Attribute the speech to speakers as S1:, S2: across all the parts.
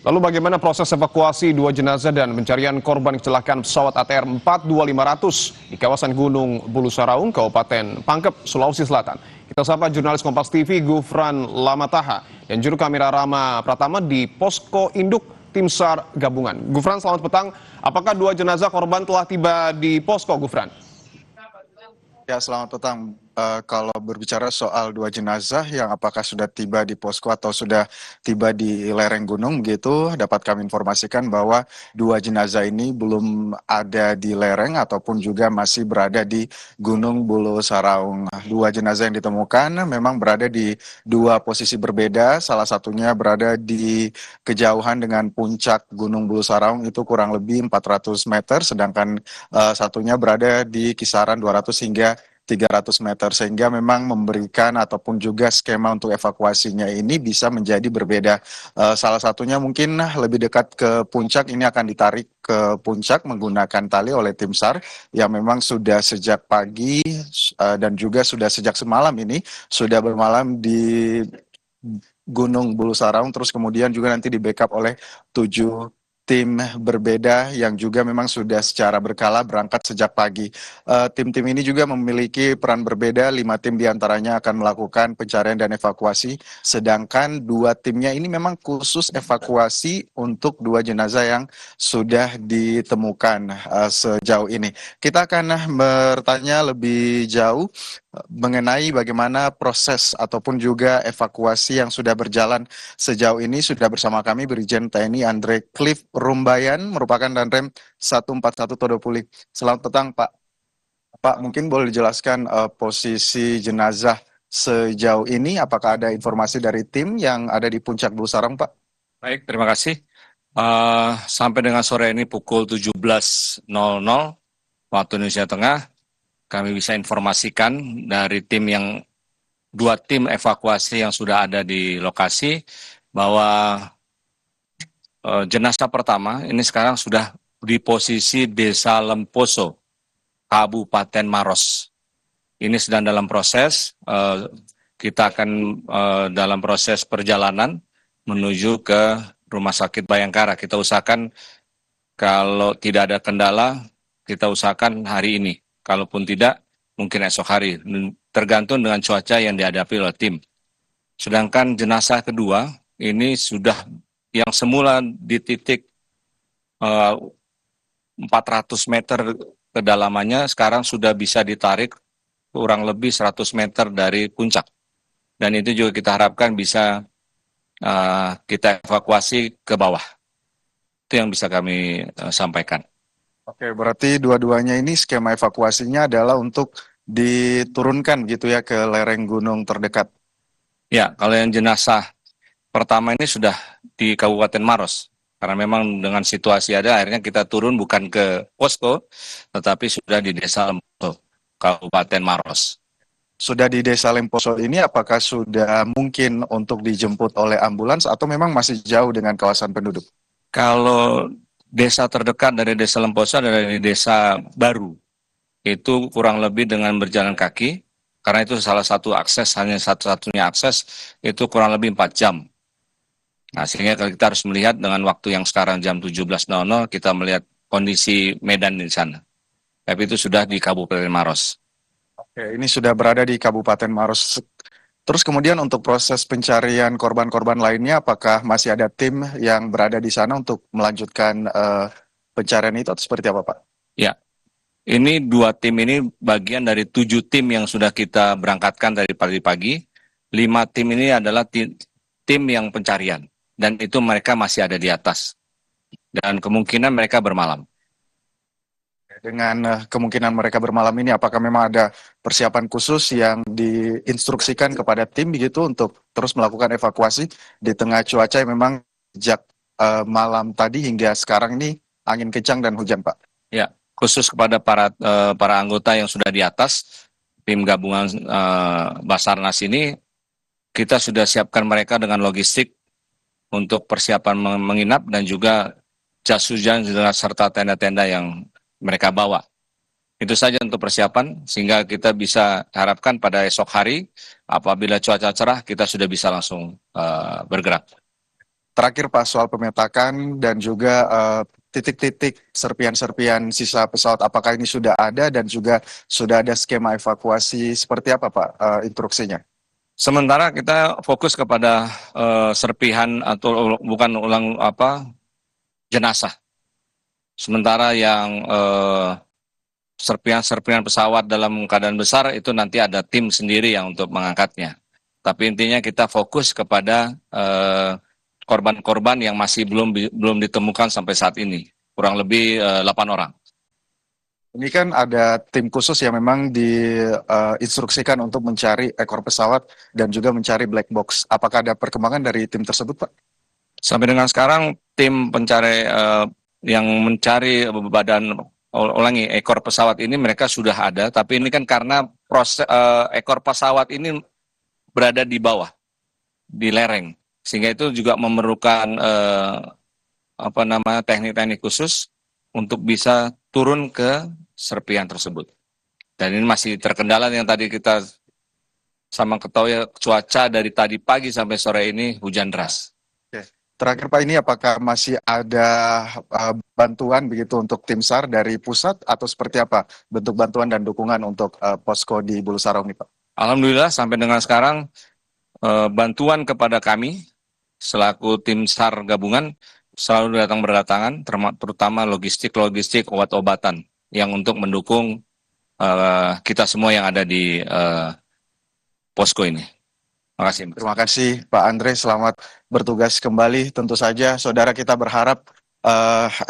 S1: Lalu bagaimana proses evakuasi dua jenazah dan pencarian korban kecelakaan pesawat ATR 42500 di kawasan Gunung Bulu Saraung, Kabupaten Pangkep, Sulawesi Selatan? Kita sapa jurnalis Kompas TV Gufran Lamataha dan juru kamera Rama Pratama di Posko Induk Tim SAR Gabungan. Gufran, selamat petang. Apakah dua jenazah korban telah tiba di posko, Gufran?
S2: Ya, selamat petang. Kalau berbicara soal dua jenazah yang apakah sudah tiba di posko atau sudah tiba di lereng gunung begitu, dapat kami informasikan bahwa dua jenazah ini belum ada di lereng ataupun juga masih berada di Gunung Bulu Saraung. Dua jenazah yang ditemukan memang berada di dua posisi berbeda, salah satunya berada di kejauhan dengan puncak Gunung Bulu Saraung itu kurang lebih 400 meter, sedangkan satunya berada di kisaran 200 hingga 300 meter, sehingga memang memberikan ataupun juga skema untuk evakuasinya ini bisa menjadi berbeda. Salah satunya mungkin lebih dekat ke puncak, ini akan ditarik ke puncak menggunakan tali oleh tim SAR yang memang sudah sejak pagi dan juga sudah sejak semalam ini sudah bermalam di Gunung Bulu Saraung, terus kemudian juga nanti di backup oleh 7 tim berbeda yang juga memang sudah secara berkala berangkat sejak pagi. Tim-tim ini juga memiliki peran berbeda, 5 tim diantaranya akan melakukan pencarian dan evakuasi, sedangkan 2 timnya ini memang khusus evakuasi untuk 2 jenazah yang sudah ditemukan sejauh ini. Kita akan bertanya lebih jauh mengenai bagaimana proses ataupun juga evakuasi yang sudah berjalan sejauh ini. Sudah bersama kami Brigjen TNI Andre Cliff Rumbayan, merupakan Danrem 141 Todopuli. Selamat petang, Pak. Pak, mungkin boleh dijelaskan posisi jenazah sejauh ini, apakah ada informasi dari tim yang ada di Puncak Bulu Saraung, Pak?
S3: Baik, terima kasih. Sampai dengan sore ini pukul 17.00 waktu Indonesia Tengah, kami bisa informasikan dari dua tim evakuasi yang sudah ada di lokasi bahwa jenazah pertama ini sekarang sudah di posisi Desa Lemposo, Kabupaten Maros. Ini sedang dalam proses, kita akan dalam proses perjalanan menuju ke Rumah Sakit Bayangkara. Kita usahakan kalau tidak ada kendala, kita usahakan hari ini. Kalaupun tidak, mungkin esok hari, tergantung dengan cuaca yang dihadapi oleh tim. Sedangkan jenazah kedua, ini sudah yang semula di titik 400 meter kedalamannya, sekarang sudah bisa ditarik kurang lebih 100 meter dari puncak. Dan itu juga kita harapkan bisa kita evakuasi ke bawah. Itu yang bisa kami sampaikan.
S2: Oke, berarti dua-duanya ini skema evakuasinya adalah untuk diturunkan gitu ya ke lereng gunung terdekat.
S3: Ya, kalau yang jenazah pertama ini sudah di Kabupaten Maros. Karena memang dengan situasi ada, akhirnya kita turun bukan ke posko, tetapi sudah di Desa Lemposo, Kabupaten Maros.
S2: Sudah di Desa Lemposo ini, apakah sudah mungkin untuk dijemput oleh ambulans atau memang masih jauh dengan kawasan penduduk?
S3: Kalau desa terdekat dari Desa Lemposo adalah di Desa Baru. Itu kurang lebih dengan berjalan kaki, karena itu salah satu akses, hanya satu-satunya akses, itu kurang lebih 4 jam. Nah, sehingga kalau kita harus melihat dengan waktu yang sekarang jam 17.00, kita melihat kondisi medan di sana. Tapi itu sudah di Kabupaten Maros.
S2: Oke, ini sudah berada di Kabupaten Maros. Terus kemudian untuk proses pencarian korban-korban lainnya, apakah masih ada tim yang berada di sana untuk melanjutkan pencarian itu atau seperti apa, Pak?
S3: Ya, ini 2 tim ini bagian dari 7 tim yang sudah kita berangkatkan dari pagi-pagi. 5 tim ini adalah tim yang pencarian. Dan itu mereka masih ada di atas. Dan kemungkinan mereka bermalam.
S2: Dengan kemungkinan mereka bermalam ini, apakah memang ada persiapan khusus yang diinstruksikan kepada tim begitu untuk terus melakukan evakuasi di tengah cuaca yang memang sejak malam tadi hingga sekarang ini angin kencang dan hujan, Pak?
S3: Ya, khusus kepada para anggota yang sudah di atas, tim gabungan Basarnas ini, kita sudah siapkan mereka dengan logistik untuk persiapan menginap dan juga jas hujan serta tenda-tenda yang mereka bawa. Itu saja untuk persiapan, sehingga kita bisa harapkan pada esok hari, apabila cuaca cerah, kita sudah bisa langsung bergerak.
S2: Terakhir Pak, soal pemetakan dan juga titik-titik serpian-serpian sisa pesawat, apakah ini sudah ada dan juga sudah ada skema evakuasi seperti apa Pak instruksinya?
S3: Sementara kita fokus kepada serpihan atau bukan ulang jenazah. Sementara yang serpihan-serpihan pesawat dalam keadaan besar itu nanti ada tim sendiri yang untuk mengangkatnya. Tapi intinya kita fokus kepada korban-korban yang masih belum ditemukan sampai saat ini, kurang lebih 8 orang.
S2: Ini kan ada tim khusus yang memang diinstruksikan untuk mencari ekor pesawat dan juga mencari black box. Apakah ada perkembangan dari tim tersebut, Pak?
S3: Sampai dengan sekarang tim pencari yang mencari ekor pesawat ini mereka sudah ada, tapi ini kan karena proses ekor pesawat ini berada di bawah, di lereng, sehingga itu juga memerlukan teknik-teknik khusus untuk bisa turun ke serpihan tersebut. Dan ini masih terkendala yang tadi kita sama ketahui cuaca dari tadi pagi sampai sore ini hujan deras.
S2: Terakhir Pak, ini apakah masih ada bantuan begitu untuk tim SAR dari pusat atau seperti apa bentuk bantuan dan dukungan untuk posko di Bulu Saraung ini Pak?
S3: Alhamdulillah sampai dengan sekarang bantuan kepada kami selaku tim SAR gabungan selalu berdatangan, terutama logistik obat-obatan yang untuk mendukung kita semua yang ada di posko ini. Terima kasih.
S2: Terima kasih Pak Andre, selamat bertugas kembali. Tentu saja saudara kita berharap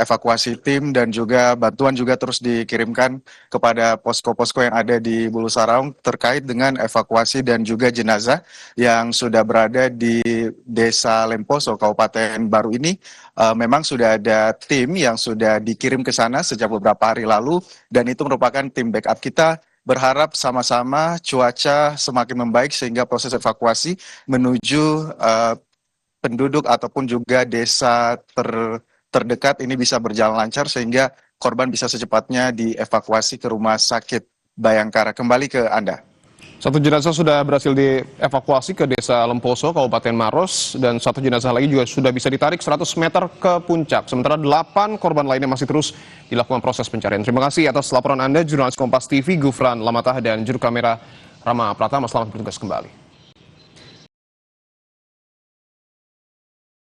S2: evakuasi tim dan juga bantuan juga terus dikirimkan kepada posko-posko yang ada di Bulu Saraung terkait dengan evakuasi dan juga jenazah yang sudah berada di Desa Lemposo, Kabupaten Baru ini. Memang sudah ada tim yang sudah dikirim ke sana sejak beberapa hari lalu dan itu merupakan tim backup kita. Berharap sama-sama cuaca semakin membaik sehingga proses evakuasi menuju penduduk ataupun juga desa terdekat ini bisa berjalan lancar sehingga korban bisa secepatnya dievakuasi ke Rumah Sakit Bayangkara. Kembali ke Anda.
S1: Satu jenazah sudah berhasil dievakuasi ke Desa Lemposo, Kabupaten Maros, dan satu jenazah lagi juga sudah bisa ditarik 100 meter ke puncak. Sementara 8 korban lainnya masih terus dilakukan proses pencarian. Terima kasih atas laporan Anda, jurnalis Kompas TV, Gufran Lamatah, dan juru kamera Rama Pratama. Selamat bertugas kembali.